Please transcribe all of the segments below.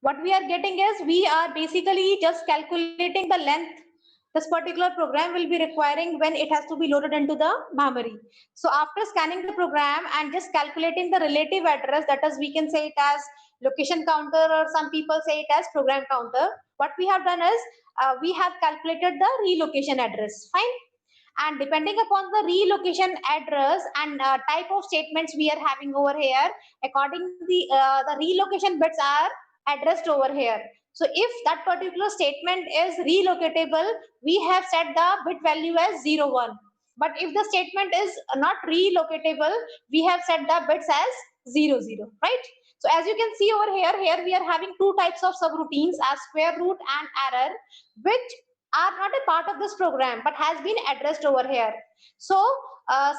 What we are getting is we are basically just calculating the length this particular program will be requiring when it has to be loaded into the memory. So after scanning the program and just calculating the relative address, that is, we can say it as location counter, or some people say it as program counter. What we have done is we have calculated the relocation address. Fine. And depending upon the relocation address and type of statements we are having over here, according the relocation bits are addressed over here. So if that particular statement is relocatable, we have set the bit value as 01. But if the statement is not relocatable, we have set the bits as 00, right? So as you can see over here we are having two types of subroutines as square root and error, which are not a part of this program but has been addressed over here. So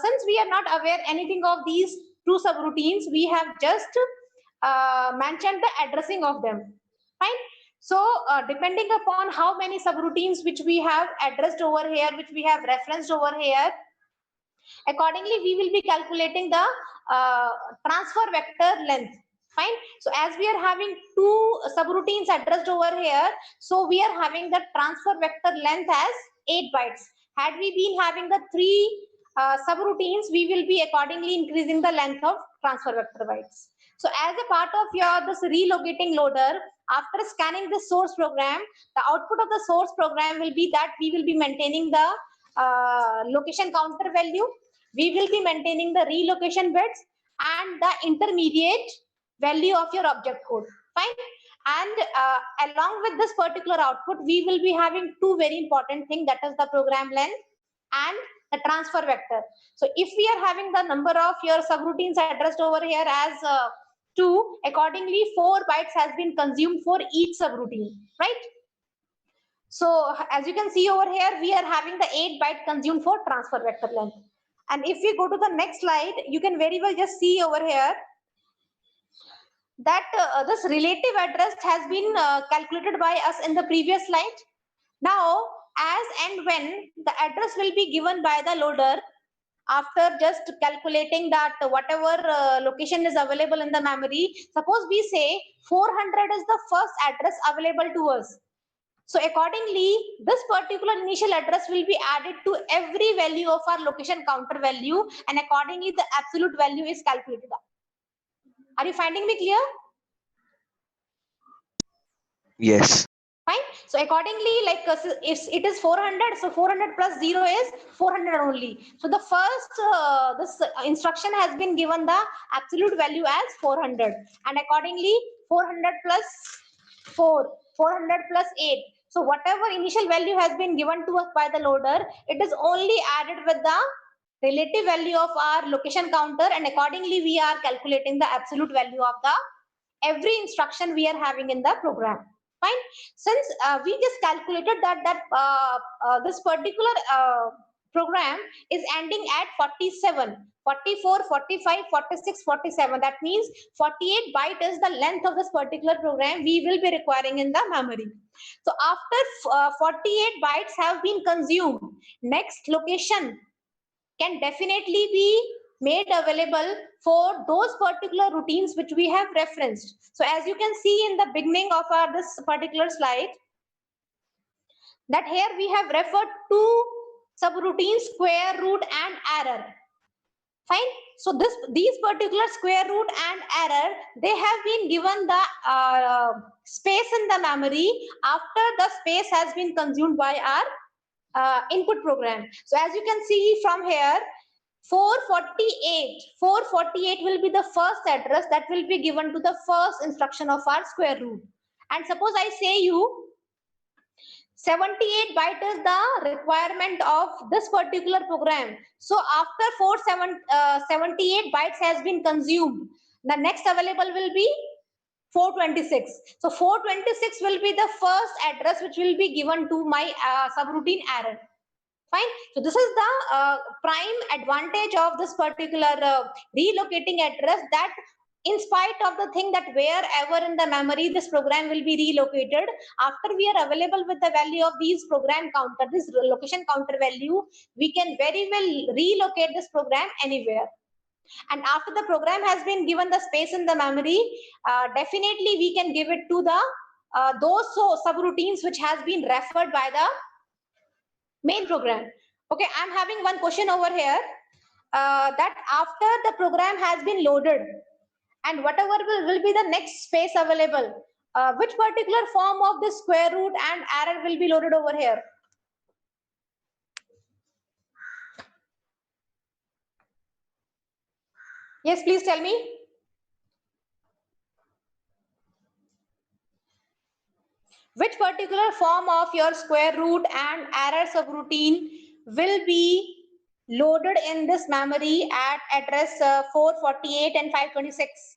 since we are not aware anything of these two subroutines, we have just mentioned the addressing of them. Fine. So depending upon how many subroutines which we have addressed over here, which we have referenced over here, accordingly we will be calculating the uh, transfer vector length. Fine. So as we are having two subroutines addressed over here, so we are having the transfer vector length as 8 bytes. Had we been having the three subroutines, we will be accordingly increasing the length of transfer vector bytes. So as a part of your this relocating loader, after scanning the source program, the output of the source program will be that we will be maintaining the location counter value, we will be maintaining the relocation bits and the intermediate value of your object code. Fine. And along with this particular output, we will be having two very important things, that is the program length and the transfer vector. So if we are having the number of your subroutines addressed over here as 2, accordingly 4 bytes has been consumed for each subroutine, right? So as you can see over here, we are having the 8 byte consumed for transfer vector length. And if we go to the next slide, you can very well just see over here that this relative address has been calculated by us in the previous slide. Now, as and when the address will be given by the loader, after just calculating that whatever location is available in the memory, suppose we say 400 is the first address available to us. So accordingly, this particular initial address will be added to every value of our location counter value, and accordingly the absolute value is calculated. Are you finding me clear? Yes. Fine. So accordingly, like if it is 400, so 400 plus 0 is 400 only. So the first this instruction has been given the absolute value as 400, and accordingly 400 plus 4, 400 plus 8. So whatever initial value has been given to us by the loader, it is only added with the relative value of our location counter, and accordingly we are calculating the absolute value of the every instruction we are having in the program. Fine. Since we just calculated that this particular program is ending at 47, 44, 45, 46, 47. That means 48 byte is the length of this particular program we will be requiring in the memory. So after 48 bytes have been consumed, next location can definitely be made available for those particular routines which we have referenced. So as you can see in the beginning of our this particular slide, that here we have referred to subroutines square root and error. Fine. So these particular square root and error, they have been given the space in the memory after the space has been consumed by our input program. So as you can see from here, 448 will be the first address that will be given to the first instruction of our square root. And suppose I say you 78 byte is the requirement of this particular program. So after 78 bytes has been consumed, the next available will be 426. So 426 will be the first address which will be given to my subroutine error. Fine. So this is the prime advantage of this particular relocating address, that in spite of the thing that wherever in the memory this program will be relocated, after we are available with the value of these program counter, this location counter value, we can very well relocate this program anywhere. And after the program has been given the space in the memory, definitely we can give it to the those subroutines which has been referred by the main program. Okay, I'm having one question over here, that after the program has been loaded and whatever will be the next space available, which particular form of the square root and error will be loaded over here? Yes, please tell me. Which particular form of your square root and error subroutine will be loaded in this memory at address 448 and 526?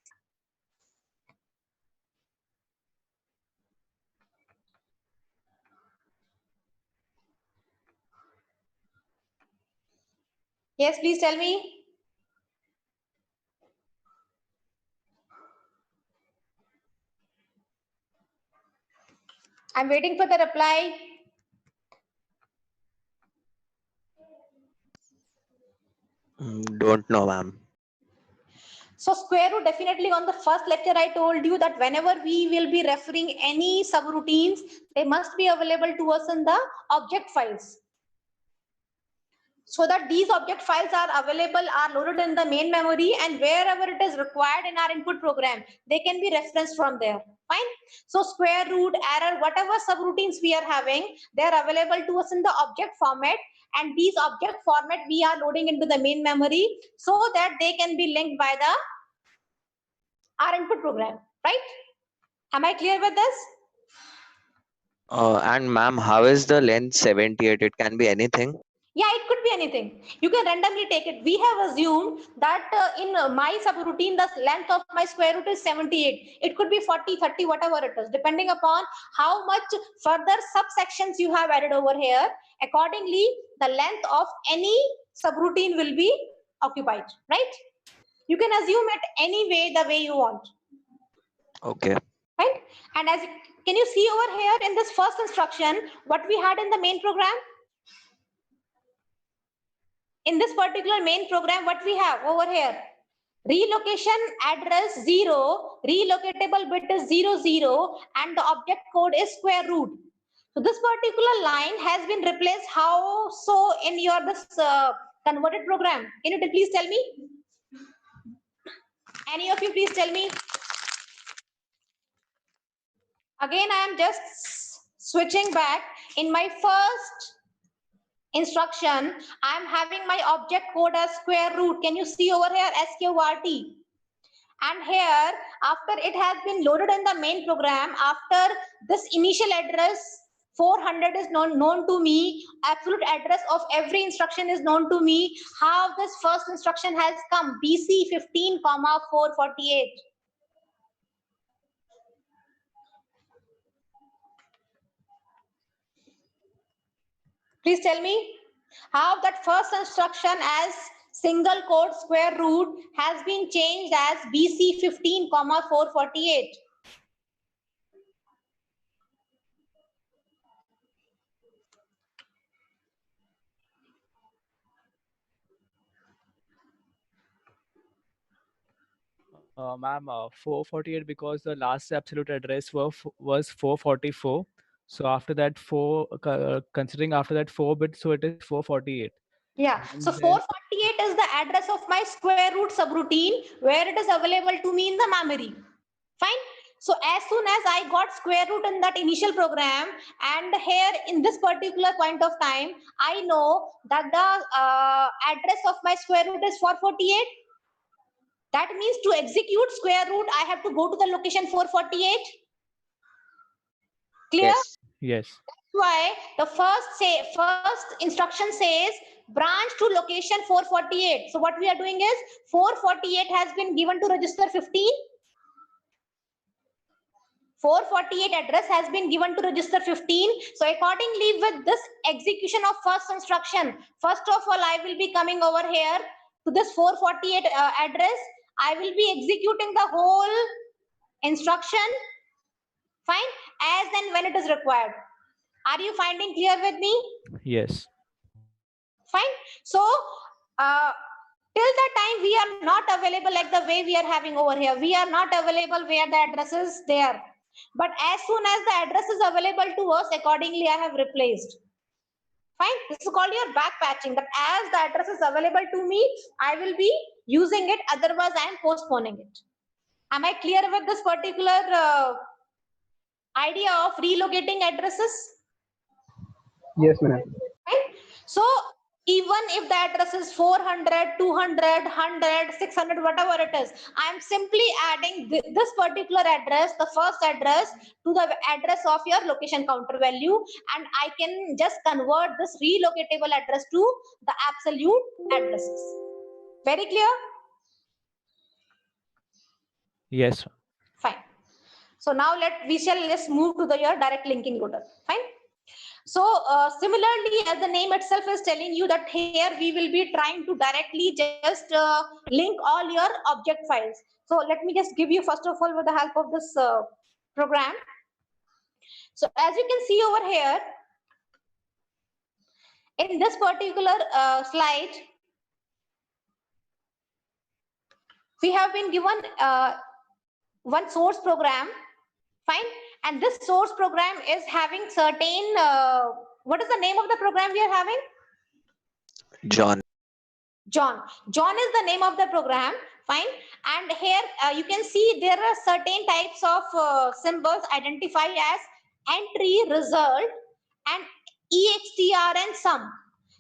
Yes, please tell me. I'm waiting for the reply. Don't know, ma'am. So square root, definitely on the first lecture I told you that whenever we will be referring any subroutines, they must be available to us in the object files. So that these object files are available, are loaded in the main memory, and wherever it is required in our input program, they can be referenced from there. Fine. So square root, error, whatever subroutines we are having, they are available to us in the object format, and these object format we are loading into the main memory so that they can be linked by the our input program, right? Am I clear with this? And ma'am, how is the length 78? It can be anything. Yeah, it could be anything. You can randomly take it. We have assumed that in my subroutine, the length of my square root is 78. It could be 40, 30, whatever it is, depending upon how much further subsections you have added over here. Accordingly, the length of any subroutine will be occupied, right? You can assume it any way, the way you want. Okay. Right? And as can you see over here in this first instruction, what we had in the main program? In this particular main program, what we have over here? Relocation address 0, relocatable bit is 00, and the object code is square root. So this particular line has been replaced how so in your this converted program? Can you please tell me? Any of you please tell me? Again, I am just switching back. In my first instruction, I am having my object code as square root. Can you see over here SQRT? And here, after it has been loaded in the main program, after this initial address 400 is known to me, absolute address of every instruction is known to me, how this first instruction has come, BC 15, 448. Please tell me how that first instruction as single quote square root has been changed as BC 15, 448. Ma'am, 448 because the last absolute address was 444. So after that, considering after that 4 bits, so it is 448. Yeah, so And then 448 is the address of my square root subroutine where it is available to me in the memory. Fine. So as soon as I got square root in that initial program, and here in this particular point of time, I know that the address of my square root is 448. That means to execute square root, I have to go to the location 448. Clear? Yes. yes, That's why the first instruction says branch to location 448. So what we are doing is 448 has been given to register 15. 448 address has been given to register 15. So accordingly, with this execution of first instruction, first of all, I will be coming over here to this 448 address. I will be executing the whole instruction, fine, as and when it is required. Are you finding clear with me? yes. Fine. So Till the time we are not available like the way we are having over here, we are not available where the address is there. But as soon as the address is available to us, accordingly I have replaced. Fine. This is called your back patching. That as the address is available to me, I will be using it. Otherwise, I am postponing it. Am I clear with this particular idea of relocating addresses? Yes, ma'am. Right? So even if the address is 400, 200, 100, 600, whatever it is, I am simply adding this particular address, the first address, to the address of your location counter value, and I can just convert this relocatable address to the absolute addresses. Very clear? Yes. Fine. So now let's move to your direct linking loader. Fine. So similarly, as the name itself is telling you that here we will be trying to directly just link all your object files. So let me just give you first of all with the help of this program. So as you can see over here, in this particular slide, we have been given one source program. Fine. And this source program is having certain, what is the name of the program we are having? John. John. John is the name of the program. Fine. And here you can see there are certain types of symbols identified as entry, result, and EXTR and sum.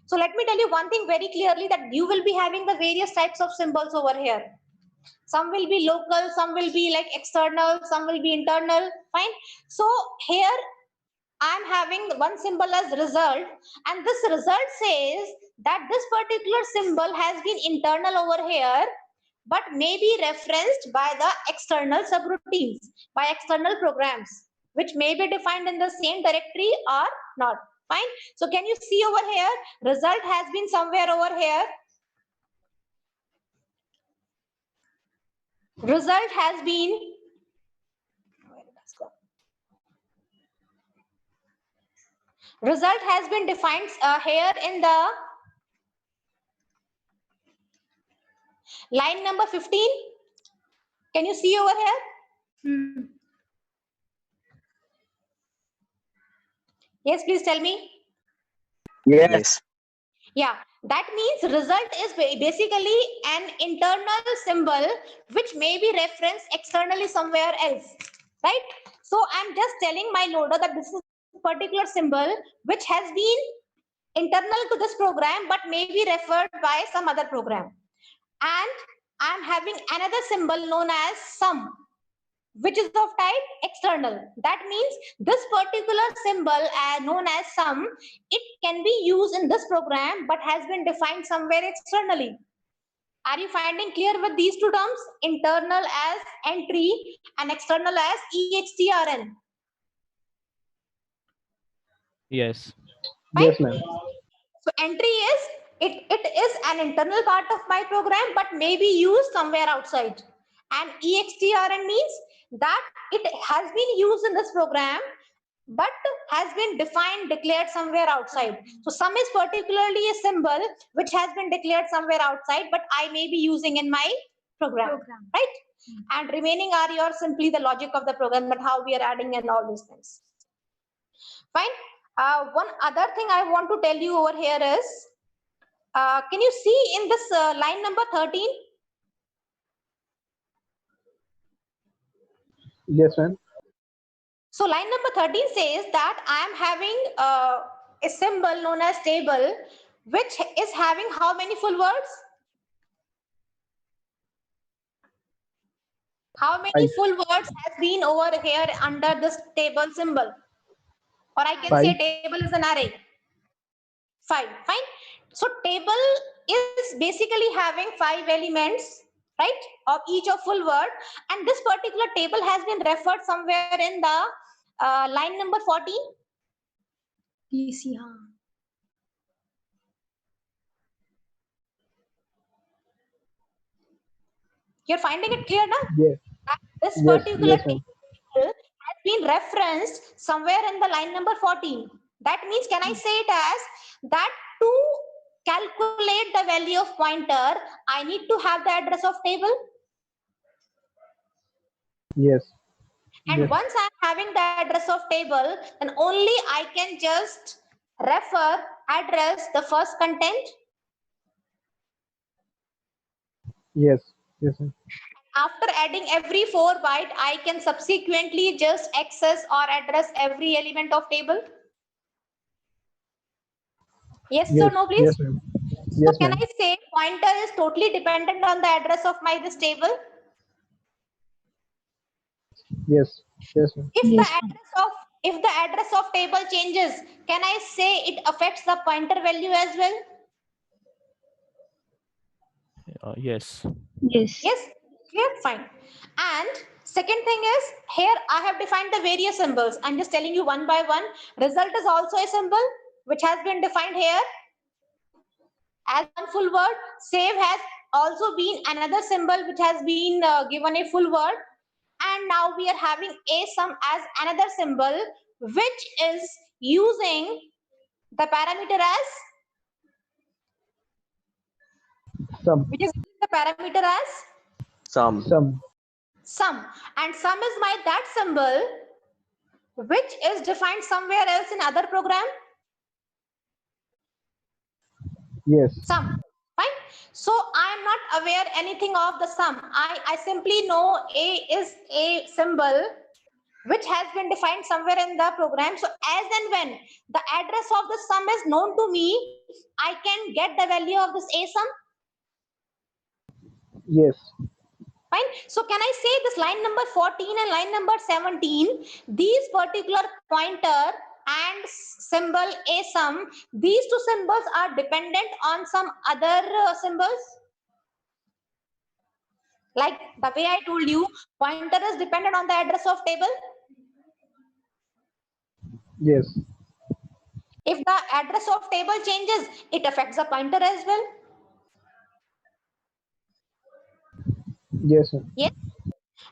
So let me tell you one thing very clearly, that you will be having the various types of symbols over here. Some will be local, some will be like external, some will be internal. Fine. So here I'm having one symbol as result, and this result says that this particular symbol has been internal over here, but may be referenced by the external subroutines, by external programs, which may be defined in the same directory or not. Fine. So can you see over here, result has been somewhere over here. Result has been, where it has gone? Result has been defined here in the line number 15. Can you see over here? Yes, please tell me. Yes. Yeah, that means result is basically an internal symbol which may be referenced externally somewhere else, right? So I'm just telling my loader that this is a particular symbol which has been internal to this program but may be referred by some other program. And I'm having another symbol known as sum, which is of type external. That means this particular symbol known as sum, it can be used in this program but has been defined somewhere externally. Are you finding clear with these two terms? Internal as entry and external as EXTRN. Yes. Right? Yes, ma'am. So entry is, it is an internal part of my program but may be used somewhere outside. And EXTRN means that it has been used in this program but has been defined, declared somewhere outside. So sum is particularly a symbol which has been declared somewhere outside, but I may be using in my program. Right? And remaining are your simply the logic of the program, but how we are adding and all these things. Fine. One other thing I want to tell you over here is, can you see in this line number 13? Yes, ma'am. So line number 13 says that I am having a symbol known as table, which is having how many full words? How many Five. full words has been over here under this table symbol? Or I can say Five. table is an array. 5. Fine. So table is basically having 5 elements, right, of each of full word, and this particular table has been referred somewhere in the line number 14. You're finding it clear now? Yes. This Yes. particular Yes, ma'am. table has been referenced somewhere in the line number 14. That means, can I say it as that two calculate the value of pointer, I need to have the address of table. Yes. And Yes. once I'm having the address of table, then only I can just refer address the first content. Yes. Yes, ma'am. After adding every 4 byte, I can subsequently just access or address every element of table. Yes or Yes. no, please? Yes, ma'am. So Yes, can ma'am. I say pointer is totally dependent on the address of this table? Yes. Yes, ma'am. If the address of table changes, can I say it affects the pointer value as well? Yes. Yes. Yes, clear, fine. And second thing is, here I have defined the various symbols. I'm just telling you one by one. Result is also a symbol which has been defined here as one full word. Save has also been another symbol which has been given a full word. And now we are having a sum as another symbol which is using the parameter as Sum. Some. Sum. sum, and sum is that symbol which is defined somewhere else in other program. Yes. Sum, fine. So I am not aware anything of the sum. I simply know a is a symbol which has been defined somewhere in the program. So as and when the address of the sum is known to me, I can get the value of this a sum. Yes. Fine. So can I say this line number 14 and line number 17, these particular pointer and symbol a sum, these two symbols are dependent on some other symbols? Like the way I told you, pointer is dependent on the address of table. Yes. If the address of table changes, it affects the pointer as well. Yes, ma'am. Yes.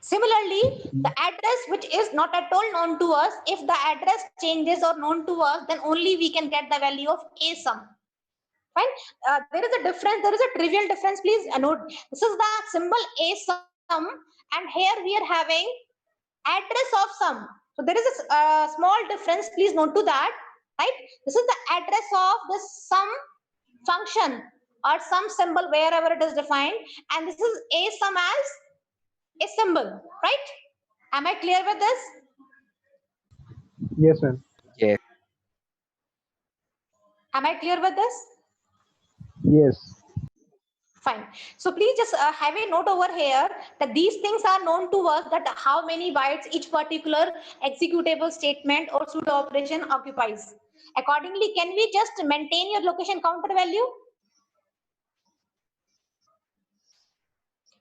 Similarly, the address which is not at all known to us, if the address changes or known to us, then only we can get the value of a sum. Fine. There is a difference. There is a trivial difference. Please note. This is the symbol a sum, and here we are having address of sum. So there is a small difference. Please note to that. Right. This is the address of the sum function or some symbol wherever it is defined, and this is a sum as a symbol. Right. Am I clear with this? Yes, ma'am. Yeah. Am I clear with this? Yes. Fine. So please just have a note over here that these things are known to us, that how many bytes each particular executable statement or pseudo operation occupies. Accordingly, can we just maintain your location counter value?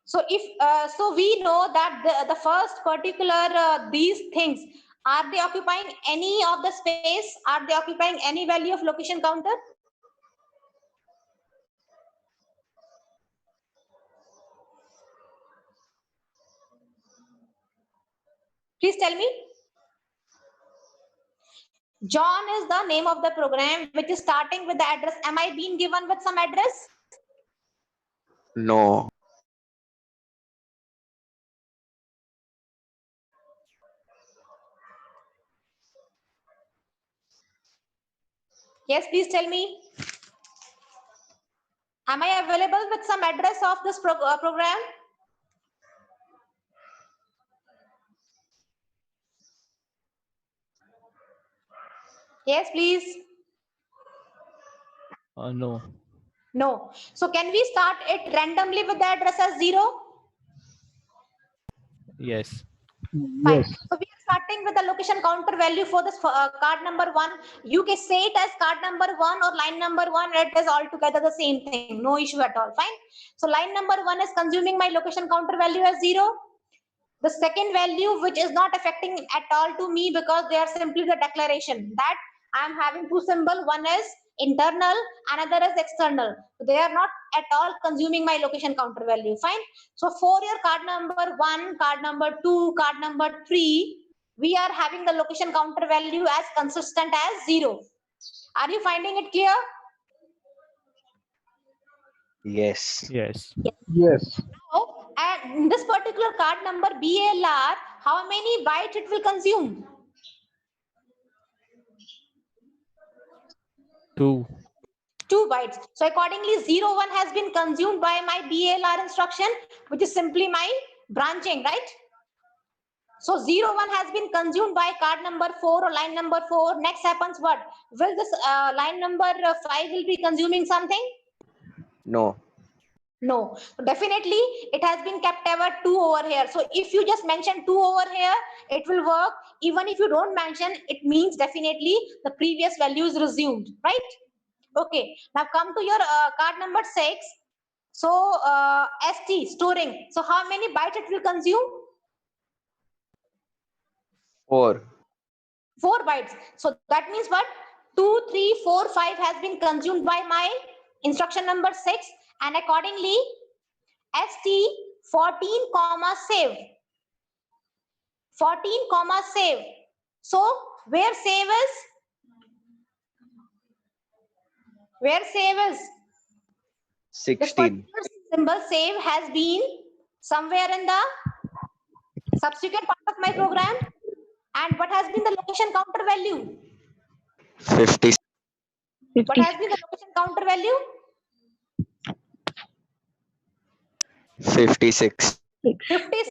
So if so, we know that the first particular these things, are they occupying any of the space? Are they occupying any value of location counter? Please tell me. John is the name of the program which is starting with the address. Am I being given with some address? No. Yes, please tell me. Am I available with some address of this program? Yes, please. No. No. So can we start it randomly with the address as 0? Yes. Fine. Yes. So we are starting with the location counter value for this card number 1. You can say it as card number 1 or line number 1. It is altogether the same thing. No issue at all. Fine. So line number 1 is consuming my location counter value as 0. The second value, which is not affecting at all to me because they are simply the declaration that I am having two symbols. One is internal, another is external. They are not at all consuming my location counter value. Fine. So for your card number 1, card number 2, card number 3, we are having the location counter value as consistent as 0. Are you finding it clear? Yes. Yes. Yes. Now, and in this particular card number BLR, how many bytes it will consume? 2. 2 bytes. So accordingly, 01 has been consumed by my BLR instruction, which is simply my branching, right? So 01 has been consumed by card number 4 or line number 4. Next happens what? Will this line number 5 will be consuming something? No. No, definitely it has been kept ever 2 over here. So if you just mention 2 over here, it will work. Even if you don't mention, it means definitely the previous value is resumed, right? Okay, now come to your card number 6. So ST, storing. So how many bytes it will consume? 4. 4 bytes. So that means what? 2, 3, 4, 5 has been consumed by my instruction number 6, and accordingly ST 14 comma save. 14 comma save. So where save is? Where save is? This 16. particular symbol save has been somewhere in the subsequent part of my program. And what has been the location counter value? 50. What has been the location counter value? 56. 56.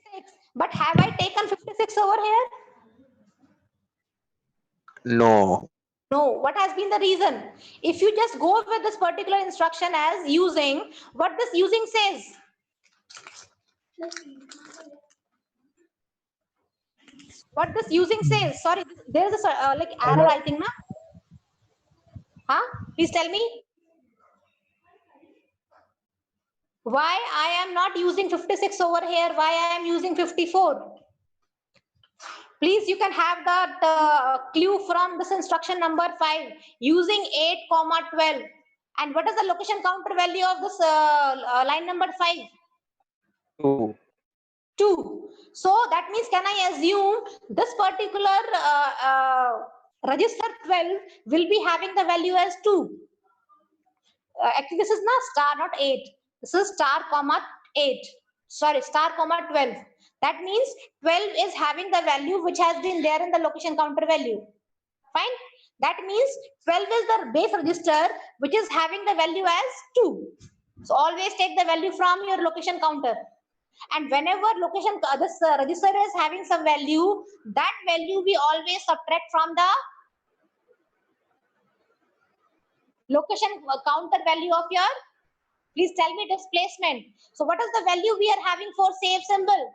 But have I taken 56 over here? No. No. What has been the reason? If you just go with this particular instruction as using, what this using says? What this using says? Sorry, there is a like error, I think, na? Huh? Please tell me. Why I am not using 56 over here? Why I am using 54? Please, you can have that clue from this instruction number 5 using 8 comma 12. And what is the location counter value of this line number 5? 2. 2. So that means, can I assume this particular register 12 will be having the value as 2? Actually, this is not star, not 8. This is star comma 8. Sorry, star comma 12. That means 12 is having the value which has been there in the location counter value. Fine. That means 12 is the base register which is having the value as 2. So always take the value from your location counter. And whenever location this register is having some value, that value we always subtract from the location counter value of your, please tell me, displacement. So what is the value we are having for save symbol?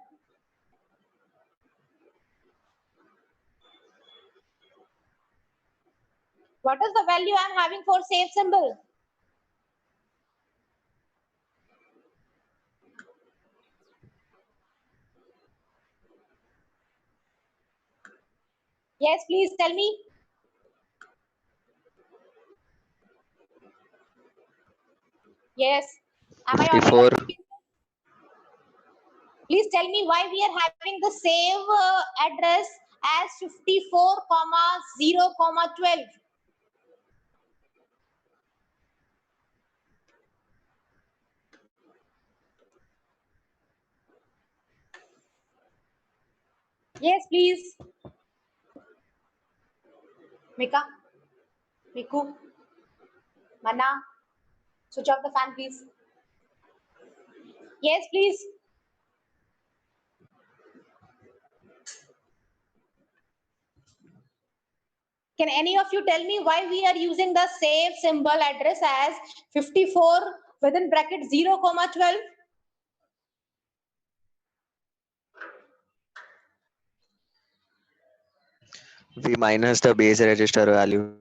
What is the value I am having for save symbol? Yes, please tell me. Yes. Am I audible? 54. Please tell me why we are having the save address as 54 comma 0 comma 12. Yes, please. Mika, Miku, Mana, switch off the fan, please. Yes, please. Can any of you tell me why we are using the save symbol address as 54 within bracket 0 comma 12? We minus the base register value.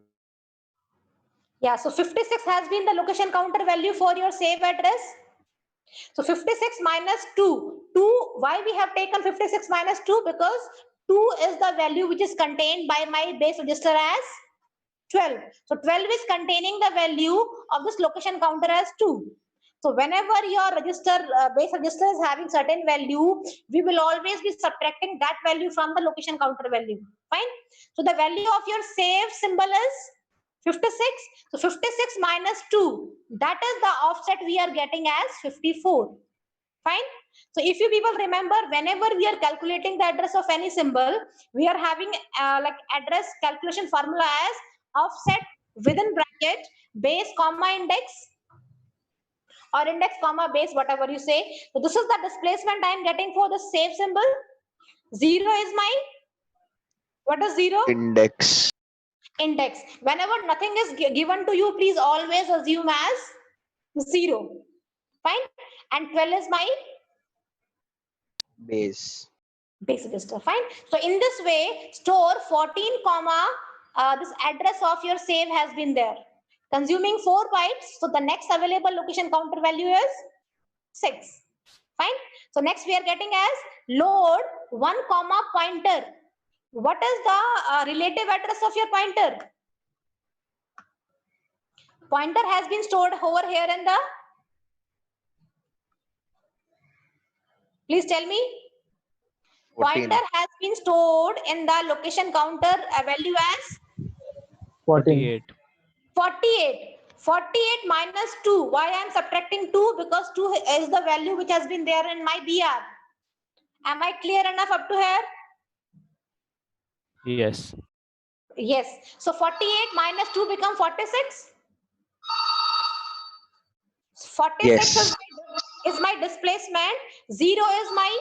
Yeah, so 56 has been the location counter value for your save address. So 56 minus 2. 2, why we have taken 56 minus 2? Because 2 is the value which is contained by my base register as 12. So 12 is containing the value of this location counter as 2. So whenever your register base register is having certain value, we will always be subtracting that value from the location counter value. Fine. So the value of your save symbol is 56. So 56 minus 2, that is the offset we are getting as 54. Fine. So if you people remember, whenever we are calculating the address of any symbol, we are having like address calculation formula as offset within bracket base comma index, or index comma base, whatever you say. So this is the displacement I am getting for the save symbol. 0 is my, what is 0? Index. Index. Whenever nothing is given to you, please always assume as 0. Fine. And 12 is my Base. base register. Fine. So in this way, store 14 comma this address of your save has been there, consuming 4 bytes. So the next available location counter value is 6. Fine. So next we are getting as load 1 comma pointer. What is the relative address of your pointer? Pointer has been stored over here in the, please tell me. 14. Pointer has been stored in the location counter value as 14. 48. 48. 48 minus 2. Why I am subtracting 2? Because 2 is the value which has been there in my BR. Am I clear enough up to here? Yes. Yes. So 48 minus 2 become 46. 46 Yes. is my displacement. 0 is my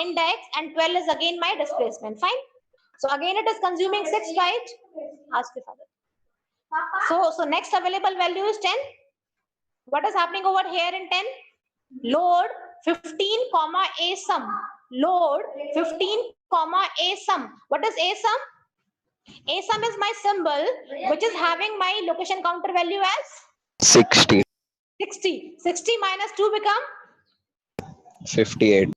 index and 12 is again my displacement. Fine. So again it is consuming 6 bytes. Ask your father. So next available value is 10. What is happening over here in 10? Load 15 comma a sum. Load 15 comma a sum. What is a sum? A sum is my symbol which is having my location counter value as 60. 60. 60 minus 2 become 58.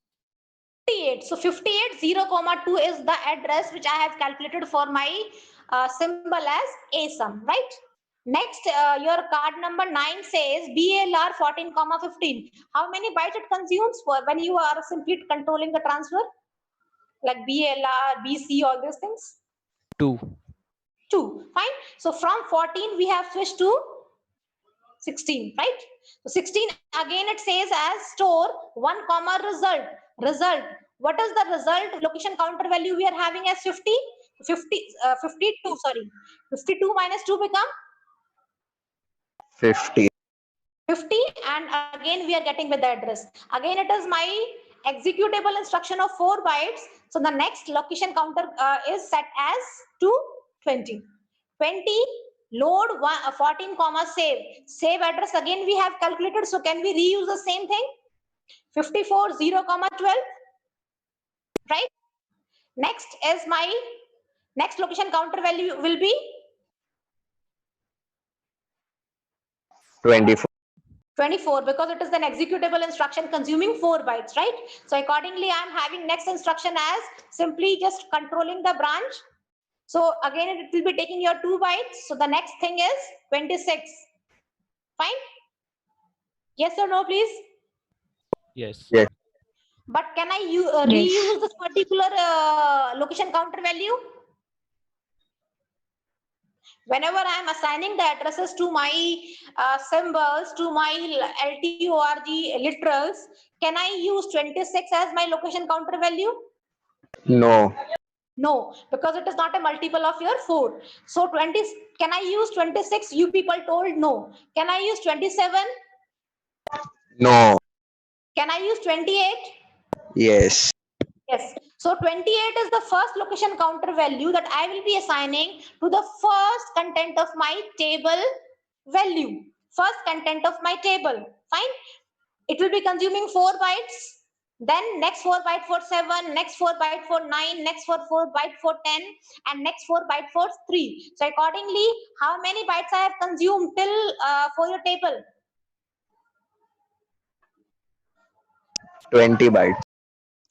58. So 58 0 comma 2 is the address which I have calculated for my symbol as a sum, right? Next, your card number 9 says BLR 14 comma 15. How many bytes it consumes for when you are simply controlling the transfer? Like BLR, BC, all these things? 2. 2. Fine. So from 14 we have switched to 16, right? So 16 again it says as store 1 comma result. Result. What is the result location counter value we are having as 50? 52, sorry. 52 minus 2 become 50. 50, and again we are getting with the address. Again it is my executable instruction of 4 bytes. So the next location counter is set as to 20. 20 load 14 comma save address again we have calculated. So can we reuse the same thing? 54 0 comma 12, right? Next is my next location counter value will be 24. 24 because it is an executable instruction consuming 4 bytes, right? So accordingly I am having next instruction as simply just controlling the branch. So again it will be taking your 2 bytes. So the next thing is 26. Fine. Yes or no, please? Yes. Yes. But can I Yes. reuse this particular location counter value? Whenever I am assigning the addresses to my symbols, to my LTORG literals, can I use 26 as my location counter value? No. No, because it is not a multiple of your 4. So 20, can I use 26? You people told no. Can I use 27? No. Can I use 28? Yes. Yes. So 28 is the first location counter value that I will be assigning to the first content of my table value. First content of my table. Fine. It will be consuming 4 bytes. Then next 4 byte for 7, next 4 byte for 9, next 4 byte for 10, and next 4 byte for 3. So accordingly, how many bytes I have consumed till for your table? 20 bytes.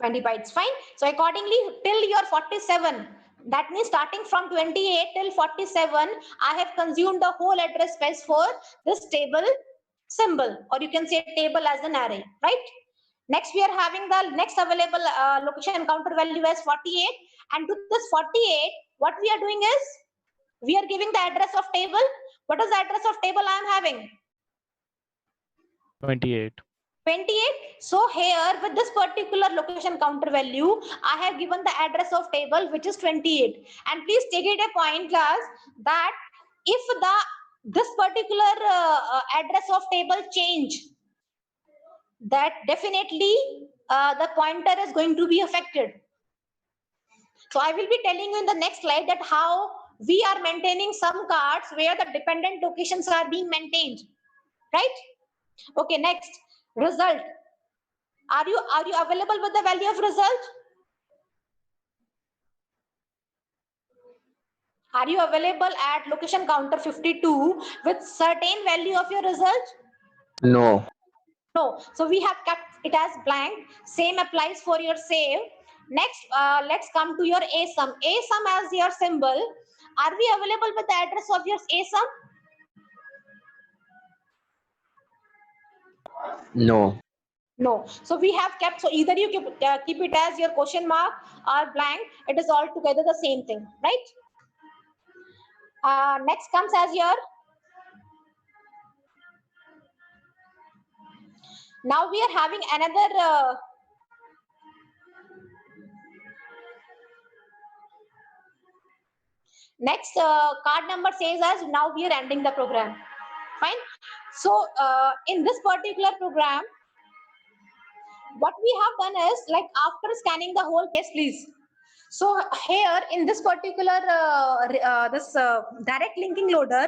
20 bytes, fine. So accordingly, till your 47, that means starting from 28 till 47, I have consumed the whole address space for this table symbol, or you can say table as an array, right? Next, we are having the next available location counter value as 48. And to this 48, what we are doing is, we are giving the address of table. What is the address of table I am having? 28. 28. So here with this particular location counter value, I have given the address of table which is 28. And please take it a point, class, that if this particular address of table change, that definitely the pointer is going to be affected. So I will be telling you in the next slide that how we are maintaining some cards where the dependent locations are being maintained, right? Okay, next, result. Are you available with the value of result? Are you available at location counter 52 with certain value of your result? No. No. So we have kept it as blank. Same applies for your save. Next, let's come to your ASUM. ASUM as your symbol. Are we available with the address of your ASUM? No. No. So we have kept, so either you keep it as your question mark or blank. It is all together the same thing, right? Next comes as your, now we are having another next card number says as now we are ending the program. Fine. So in this particular program, what we have done is, like, after scanning the whole case, please. So here in this particular direct linking loader,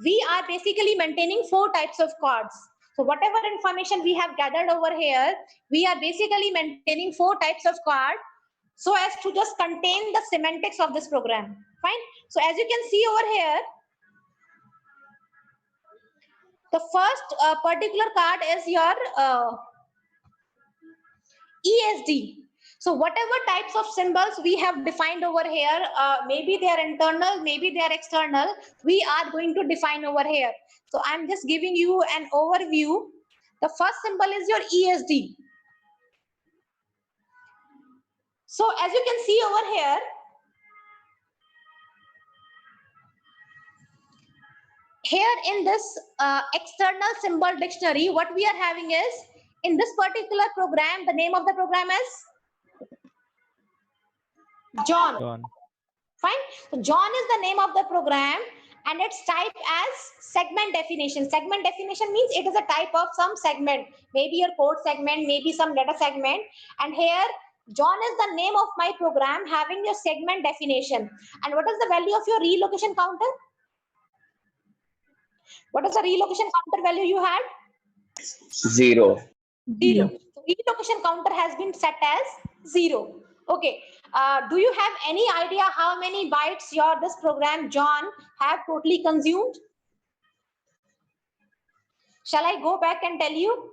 we are basically maintaining 4 types of cards. So whatever information we have gathered over here, we are basically maintaining 4 types of card so as to just contain the semantics of this program. Fine. So as you can see over here, the first particular card is your ESD. So whatever types of symbols we have defined over here, maybe they are internal, maybe they are external, we are going to define over here. So I'm just giving you an overview. The first symbol is your ESD. So as you can see over here, in this external symbol dictionary, what we are having is, in this particular program, the name of the program is John. Fine. So John is the name of the program and it's typed as segment definition. Segment definition means it is a type of some segment, maybe your code segment, maybe some data segment. And here John is the name of my program having your segment definition. And what is the value of your relocation counter? What is the relocation counter value you had? 0. 0. So relocation counter has been set as 0. Okay. Do you have any idea how many bytes this program John have totally consumed? Shall I go back and tell you?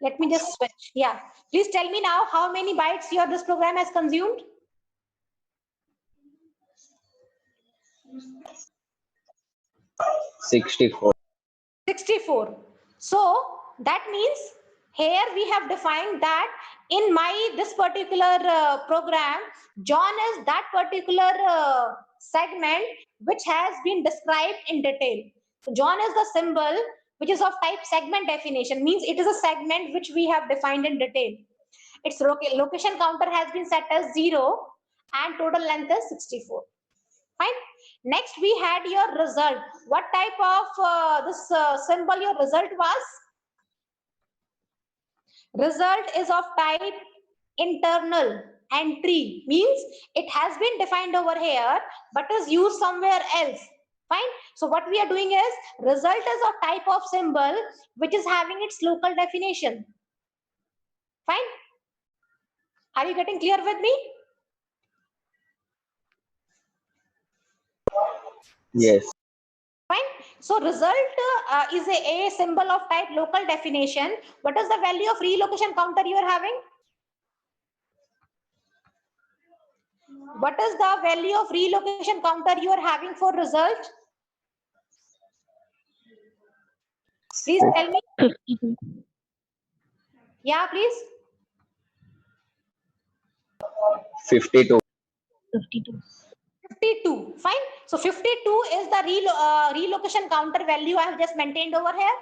Let me just switch. Yeah. Please tell me now how many bytes this program has consumed? 64. 64. So that means here we have defined that in this particular program, John is that particular segment which has been described in detail. So John is the symbol which is of type segment definition, means it is a segment which we have defined in detail. Its location counter has been set as 0 and total length is 64. Fine. Next, we had your result. What type of this symbol your result was? Result is of type internal entry, means it has been defined over here but is used somewhere else. Fine. So what we are doing is, result is of type of symbol which is having its local definition. Fine. Are you getting clear with me? Yes. Fine. So result is a symbol of type local definition. What is the value of relocation counter you are having? What is the value of relocation counter you are having for result? Please tell me. 52. Yeah, please. 52. 52. 52. Fine. So 52 is the relocation counter value I have just maintained over here.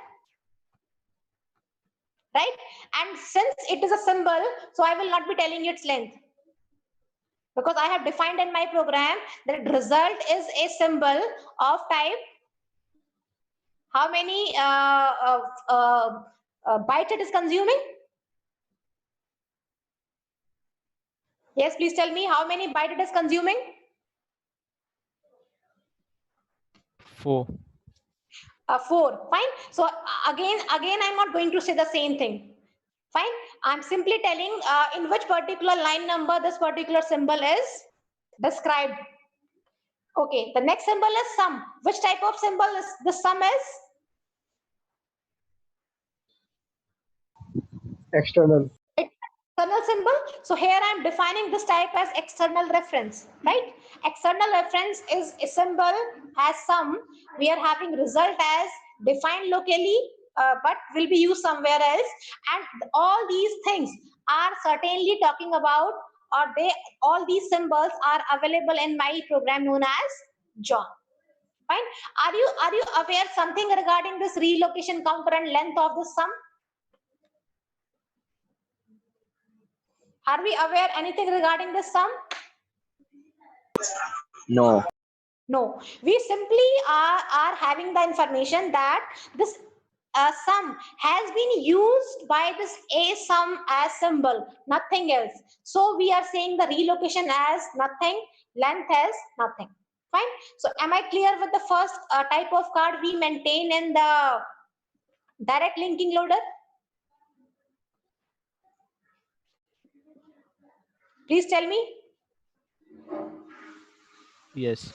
Right? And since it is a symbol, so I will not be telling its length. Because I have defined in my program that result is a symbol of type. How many bytes it is consuming? Yes, please tell me how many bytes it is consuming? 4. 4. Fine. So again, I'm not going to say the same thing. Fine. I'm simply telling in which particular line number this particular symbol is described. Okay. The next symbol is sum. Which type of symbol is the sum is? External. External symbol. So here I'm defining this type as external reference, right? External reference is a symbol as sum. We are having result as defined locally, but will be used somewhere else. And all these things are certainly talking about, or all these symbols are available in my program known as John. Fine. Are you aware something regarding this relocation counter and length of the sum? Are we aware anything regarding this sum? No. No. We simply are having the information that this sum has been used by this a sum as symbol, nothing else. So we are saying the relocation as nothing, length as nothing. Fine. So am I clear with the first type of card we maintain in the direct linking loader? Please tell me. Yes.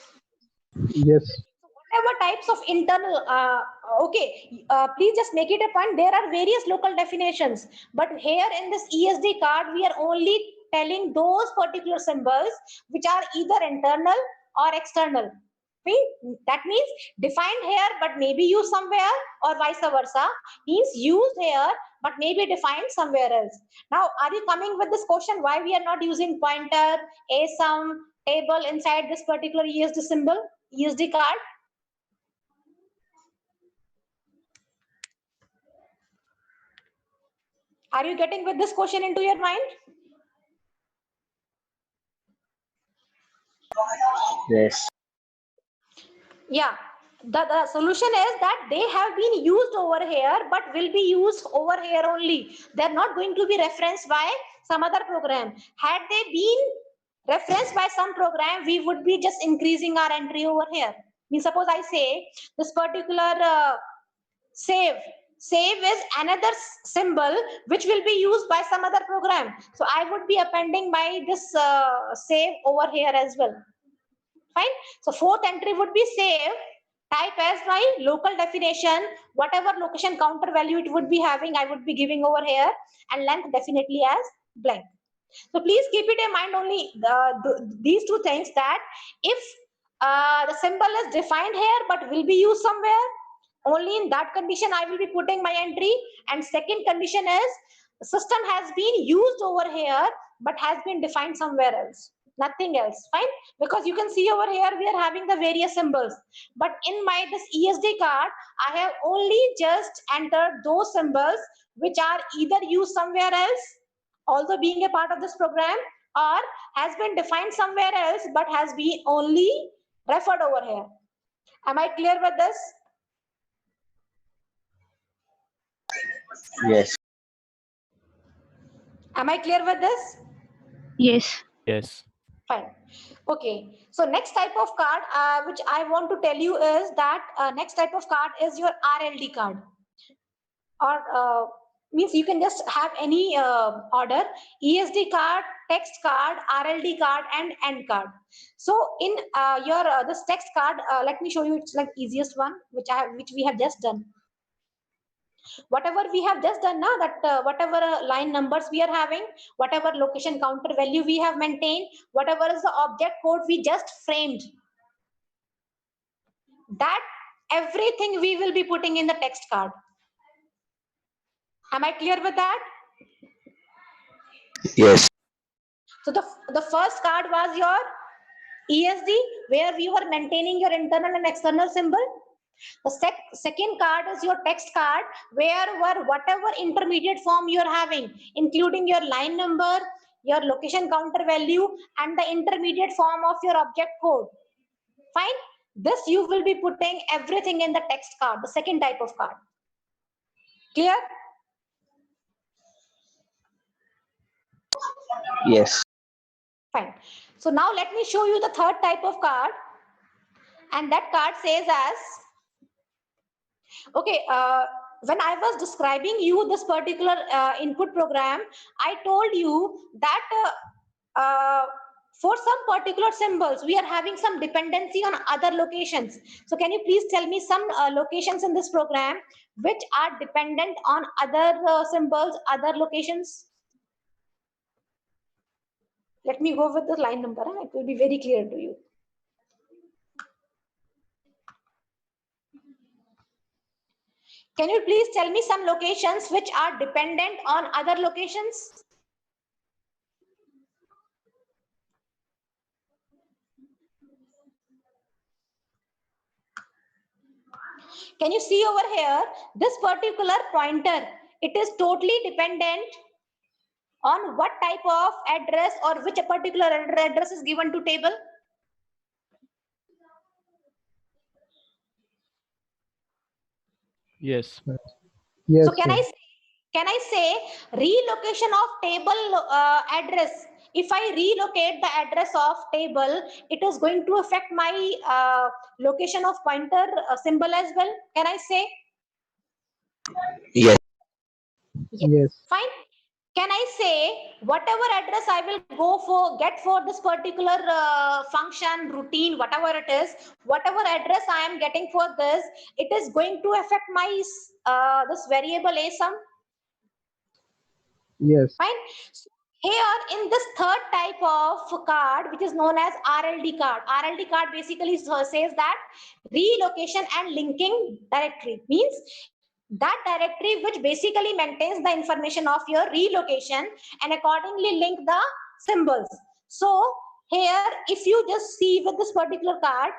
Yes. Whatever types of internal, please just make it a point. There are various local definitions, but here in this ESD card, we are only telling those particular symbols which are either internal or external. That means defined here, but maybe used somewhere, or vice versa. Means used here, but maybe defined somewhere else. Now, are you coming with this question? Why we are not using pointer, a sum, table inside this particular ESD symbol, ESD card? Are you getting with this question into your mind? Yes. Yeah. The solution is that they have been used over here, but will be used over here only. They're not going to be referenced by some other program. Had they been referenced by some program, we would be just increasing our entry over here. Means suppose I say this particular save. Save is another symbol which will be used by some other program. So I would be appending my this save over here as well. Fine. So fourth entry would be save. Type as my local definition. Whatever location counter value it would be having, I would be giving over here, and length definitely as blank. So please keep it in mind only these two things, that if the symbol is defined here but will be used somewhere, only in that condition I will be putting my entry. And second condition is system has been used over here but has been defined somewhere else, nothing else. Fine. Because you can see over here we are having the various symbols, but in my this ESD card I have only just entered those symbols which are either used somewhere else, also being a part of this program, or has been defined somewhere else but has been only referred over here. Am I clear with this? Yes. Am I clear with this? Yes. Yes. Fine. Okay. So next type of card which I want to tell you is that next type of card is your RLD card. Or means you can just have any order: ESD card, text card, RLD card, and end card. So in your this text card, let me show you. It's like easiest one, which we have just done. Whatever we have just done now, that whatever line numbers we are having, whatever location counter value we have maintained, whatever is the object code we just framed, that everything we will be putting in the text card. Am I clear with that? Yes. So the first card was your ESD, where you are maintaining your internal and external symbol. The second card is your text card, where whatever intermediate form you are having, including your line number, your location counter value, and the intermediate form of your object code. Fine. This you will be putting everything in the text card, the second type of card. Clear? Yes. Fine. So now let me show you the third type of card. And that card says as, okay, when I was describing you this particular input program, I told you that for some particular symbols, we are having some dependency on other locations. So can you please tell me some locations in this program which are dependent on other symbols, other locations? Let me go with the line number. It will be very clear to you. Can you please tell me some locations which are dependent on other locations? Can you see over here, this particular pointer, it is totally dependent on what type of address or which a particular address is given to table? Yes. Yes. So can I say relocation of table address? If I relocate the address of table, it is going to affect my location of pointer symbol as well. Can I say? Yes. Yes. Fine. Can I say whatever address I will get for this particular function, routine, whatever it is, whatever address I am getting for this, it is going to affect my this variable asum. Yes. Fine. So here in this third type of card, which is known as RLD card. RLD card basically says that relocation and linking directory, means that directory which basically maintains the information of your relocation and accordingly link the symbols. So here, if you just see with this particular card,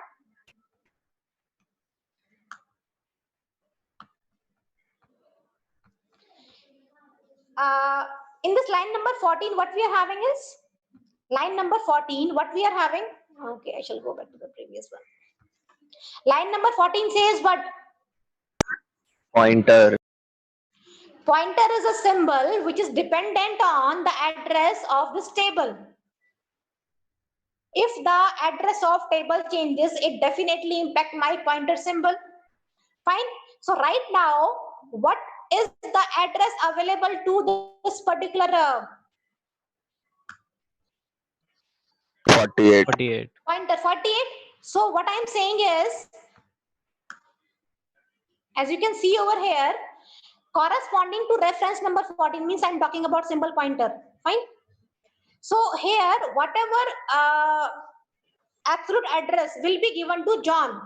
in this line number 14, what we are having is line number 14, what we are having. Okay, I shall go back to the previous one. Line number 14 says what? Pointer. Pointer is a symbol which is dependent on the address of this table. If the address of table changes, it definitely impact my pointer symbol. Fine. So right now, what is the address available to this particular 48. 48. pointer? 48. So what I'm saying is, as you can see over here, corresponding to reference number 14 means I'm talking about symbol pointer. Fine. So here, whatever absolute address will be given to John.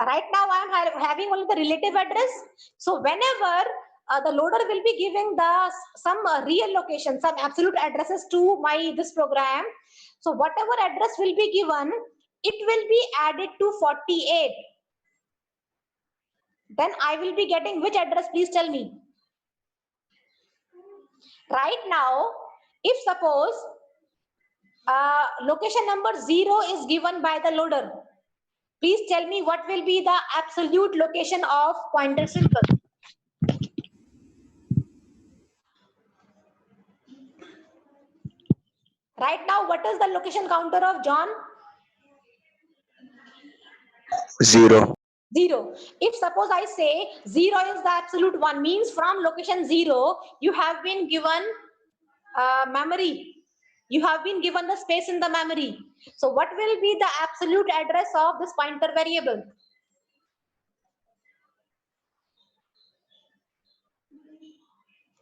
Right now, I am having only the relative address. So whenever the loader will be giving some real location, some absolute addresses to this program. So whatever address will be given, it will be added to 48. Then I will be getting which address? Please tell me. Right now, if suppose location number 0 is given by the loader, please tell me what will be the absolute location of pointer symbol. Right now, what is the location counter of John? 0. 0. If suppose I say 0 is the absolute one, means from location 0, you have been given memory. You have been given the space in the memory. So what will be the absolute address of this pointer variable?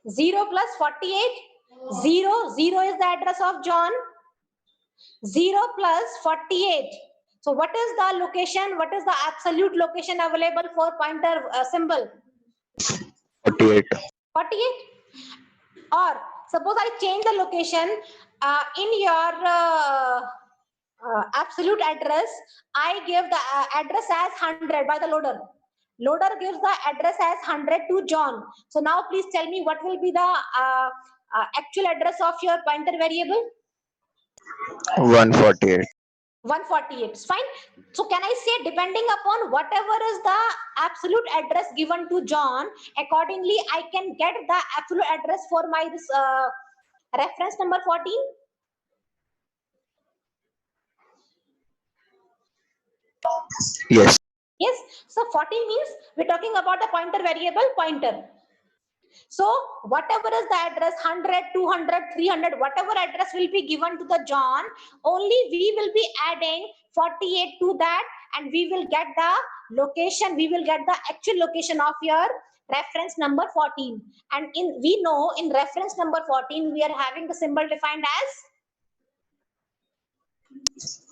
0 plus 48. 0 is the address of John. 0 plus 48. So what is the location? What is the absolute location available for pointer symbol? 48. 48. Or suppose I change the location in your absolute address, I give the address as 100 by the loader. Loader gives the address as 100 to John. So now please tell me what will be the actual address of your pointer variable? 148. 148, fine. So can I say, depending upon whatever is the absolute address given to John, accordingly I can get the absolute address for my this reference number 14? Yes. Yes. So 14 means we're talking about the pointer variable pointer. So whatever is the address, 100, 200, 300, whatever address will be given to the John, only we will be adding 48 to that, and we will get the location, we will get the actual location of your reference number 14. And we know in reference number 14, we are having the symbol defined as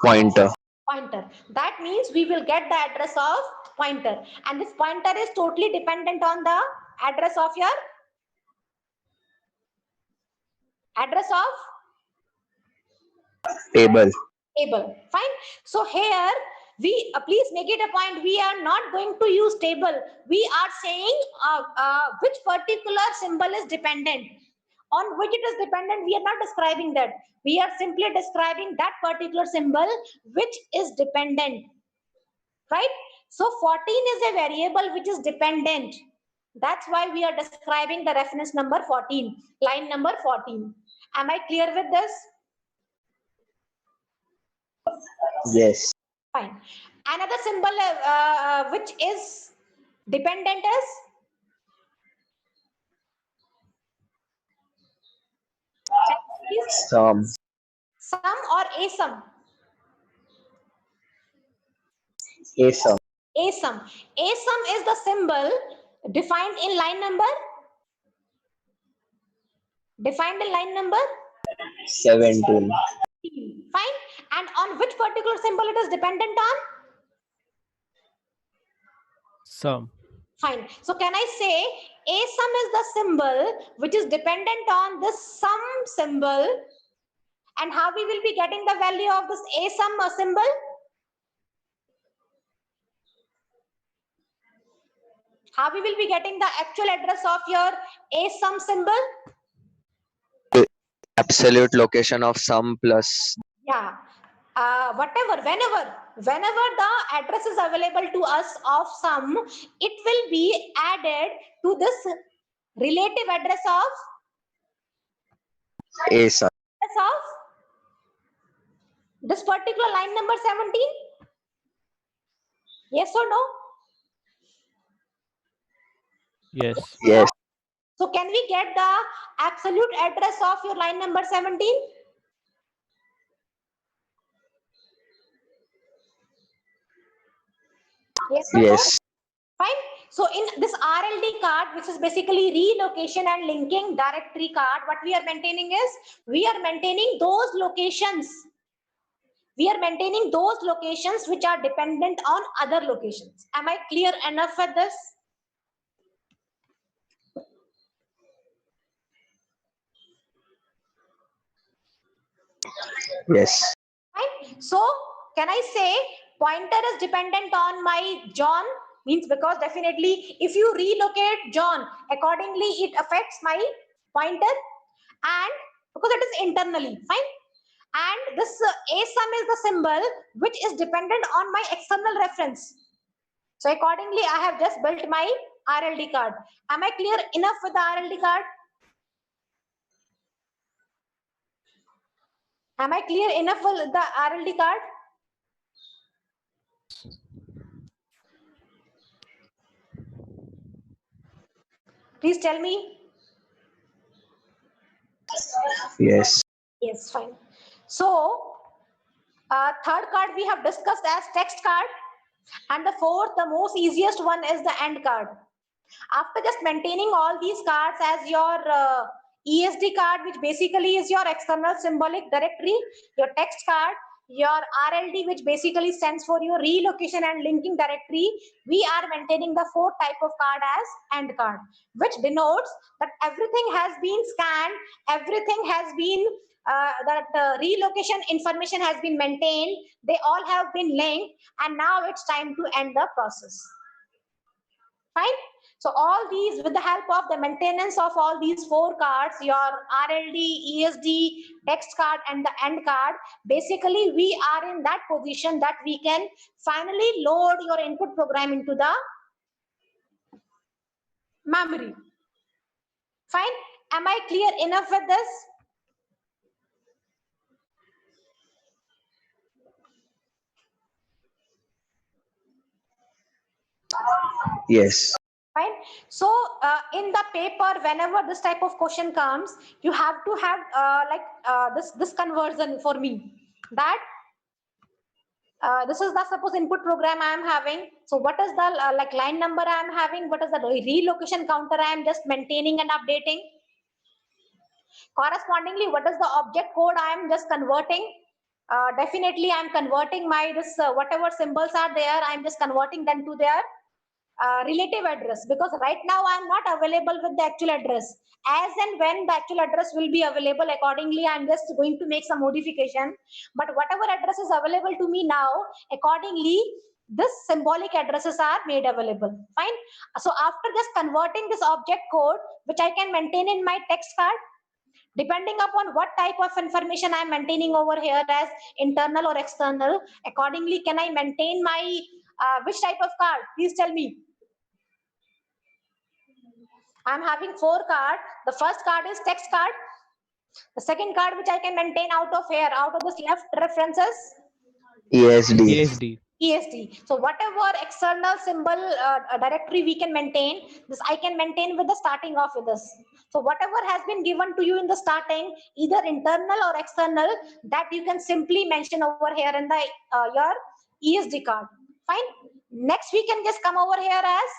Pointer. pointer. That means we will get the address of pointer, and this pointer is totally dependent on the address of your Table. table. Fine. So here we please make it a point, we are not going to use table. We are saying which particular symbol is dependent, on which it is dependent. We are not describing that, we are simply describing that particular symbol which is dependent, right? So 14 is a variable which is dependent. That's why we are describing the reference number 14, line number 14. Am I clear with this? Yes. Fine. Another symbol which is dependent is Sum. sum or asum. Asum. Asum. Asum is the symbol defined in line number. Defined in line number 17. Fine. And on which particular symbol it is dependent on? Sum. Fine. So can I say asum is the symbol which is dependent on this sum symbol, and how we will be getting the value of this asum symbol? How we will be getting the actual address of your asum symbol? Absolute location of sum plus. Yeah. Whenever the address is available to us of sum, it will be added to this relative address of Asum. this particular line number 17. Yes or no? Yes. Yes. So can we get the absolute address of your line number 17? Yes or no? Yes. Fine. So in this RLD card, which is basically relocation and linking directory card, what we are maintaining is, we are maintaining those locations. We are maintaining those locations which are dependent on other locations. Am I clear enough with this? Yes. Fine. So can I say pointer is dependent on my John? Means because definitely if you relocate John, accordingly it affects my pointer, and because it is internally, fine. And this asum is the symbol which is dependent on my external reference. So accordingly I have just built my RLD card. Am I clear enough with the RLD card? Am I clear enough with the RLD card? Please tell me. Yes. Yes, fine. So, third card we have discussed as text card, and the fourth, the most easiest one, is the end card. After just maintaining all these cards as your ESD card, which basically is your external symbolic directory, your text card, your RLD, which basically stands for your relocation and linking directory, we are maintaining the fourth type of card as end card, which denotes that everything has been scanned, everything has been relocation information has been maintained. They all have been linked, and now it's time to end the process. Fine. So all these, with the help of the maintenance of all these 4 cards, your RLD, ESD, text card, and the end card, basically we are in that position that we can finally load your input program into the memory. Fine. Am I clear enough with this? Yes. Fine. So in the paper, whenever this type of question comes, you have to have this conversion for me, that this is the suppose input program I am having. So what is the like line number I am having? What is the relocation counter I am just maintaining and updating? Correspondingly, what is the object code I am just converting? Definitely, I am converting my this whatever symbols are there. I am just converting them to their relative address, because right now I am not available with the actual address. As and when the actual address will be available, accordingly I am just going to make some modification. But whatever address is available to me now, accordingly this symbolic addresses are made available. Fine. So after just converting this object code, which I can maintain in my text card, depending upon what type of information I am maintaining over here as internal or external, accordingly can I maintain my which type of card? Please tell me. I'm having 4 cards. The first card is text card. The second card which I can maintain out of here, out of this left references, ESD. ESD. ESD. So whatever external symbol directory we can maintain, this I can maintain with the starting off with this. So whatever has been given to you in the starting, either internal or external, that you can simply mention over here in the your ESD card. Fine. Next we can just come over here as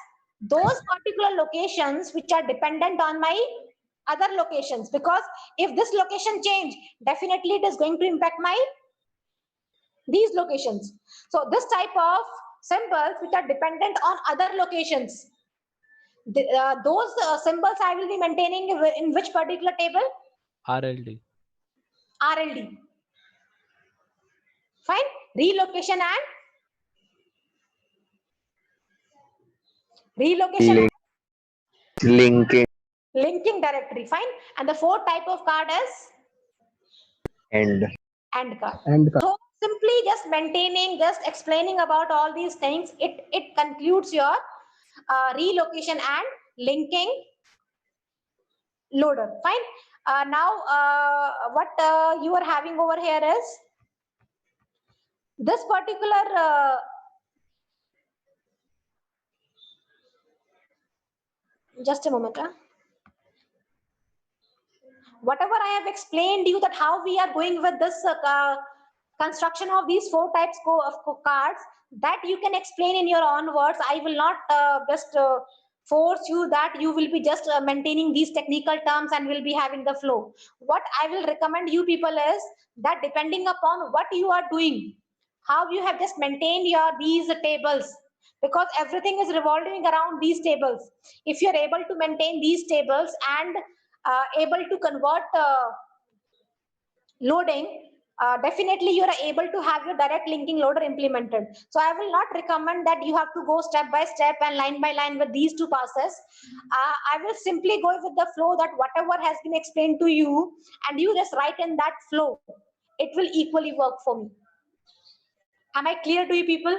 those particular locations which are dependent on my other locations, because if this location change, definitely it is going to impact my these locations. So this type of symbols which are dependent on other locations, those symbols I will be maintaining in which particular table? RLD. RLD. Fine. Relocation and relocation Linking linking directory. Fine. And the 4th type of card is and AND card. And card. So simply just maintaining, just explaining about all these things, it concludes your relocation and linking loader. Fine. Now what you are having over here is this particular just a moment. Whatever I have explained you, that how we are going with this construction of these 4 types of cards, that you can explain in your own words. I will not just force you that you will be just maintaining these technical terms and will be having the flow. What I will recommend you people is that depending upon what you are doing, how you have just maintained your these tables, because everything is revolving around these tables. If you're able to maintain these tables and able to convert loading, definitely you are able to have your direct linking loader implemented. So I will not recommend that you have to go step by step and line by line with these 2 passes. I will simply go with the flow, that whatever has been explained to you and you just write in that flow, it will equally work for me. Am I clear to you people?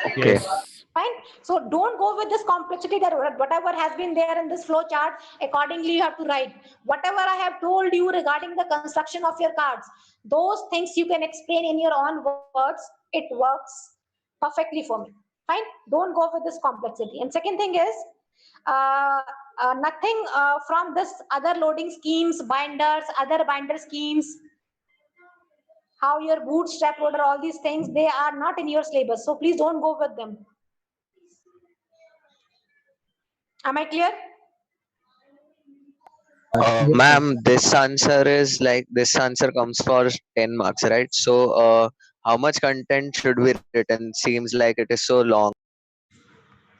okay. Yes. Fine. So don't go with this complexity, that whatever has been there in this flow chart, accordingly you have to write. Whatever I have told you regarding the construction of your cards, those things you can explain in your own words. It works perfectly for me. Fine. Don't go with this complexity. And second thing is, nothing from this other loading schemes, binders, other binder schemes, how your bootstrap loader, all these things, they are not in your syllabus. So please don't go with them. Am I clear? Yes, Ma'am, this answer comes for 10 marks, right? So how much content should be written? Seems like it is so long.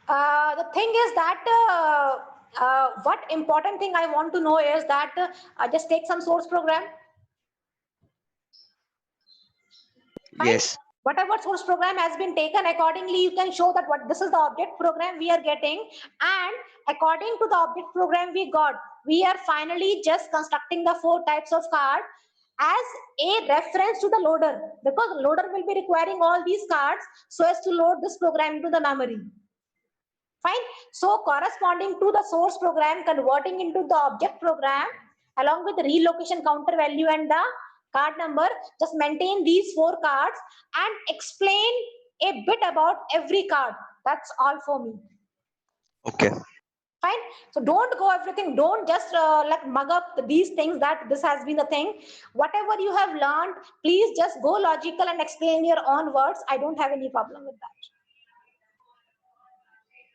The thing is that what important thing I want to know is that just take some source program. Fine. Yes. Whatever source program has been taken, accordingly you can show that what this is the object program we are getting, and according to the object program we got, we are finally just constructing the 4 types of card as a reference to the loader, because the loader will be requiring all these cards so as to load this program into the memory. Fine. So corresponding to the source program, converting into the object program along with the relocation counter value and the card number, just maintain these 4 cards and explain a bit about every card. That's all for me. Okay. Fine. So don't go everything. Don't just like mug up these things that this has been the thing. Whatever you have learned, please just go logical and explain your own words. I don't have any problem with that.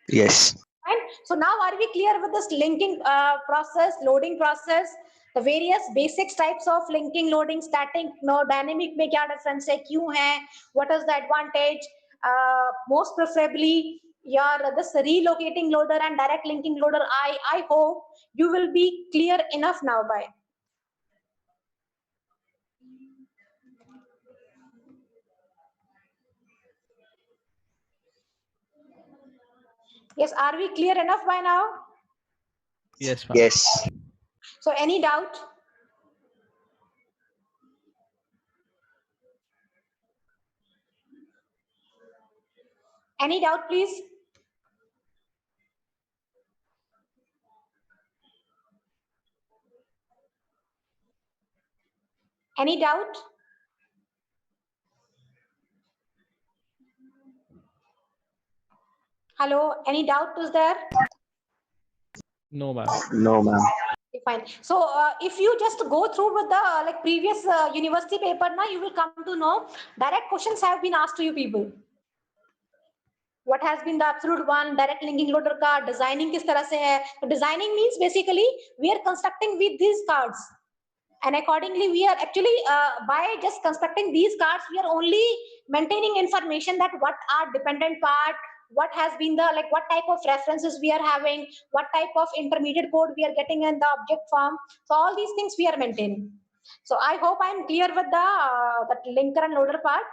Yes. Fine. So now are we clear with this linking process, loading process, the various basics types of linking, loading, static, no, dynamic में क्या difference है, क्यों है, what is the advantage, most preferably your this relocating loader and direct linking loader. I hope you will be clear enough now by. Yes, are we clear enough by now? Yes, ma'am. Yes. So any doubt? Any doubt, please? Any doubt? Hello, any doubt is there? No, ma'am. No, ma'am. Okay, fine. So if you just go through with the like previous university paper, now you will come to know direct questions have been asked to you people. What has been the absolute one, direct linking loader card, designing किस तरह से है? So designing means basically we are constructing with these cards. And accordingly, we are actually, by just constructing these cards, we are only maintaining information that what are dependent part, what has been the, like what type of references we are having, what type of intermediate code we are getting in the object form. So all these things we are maintaining. So I hope I'm clear with the that linker and loader part.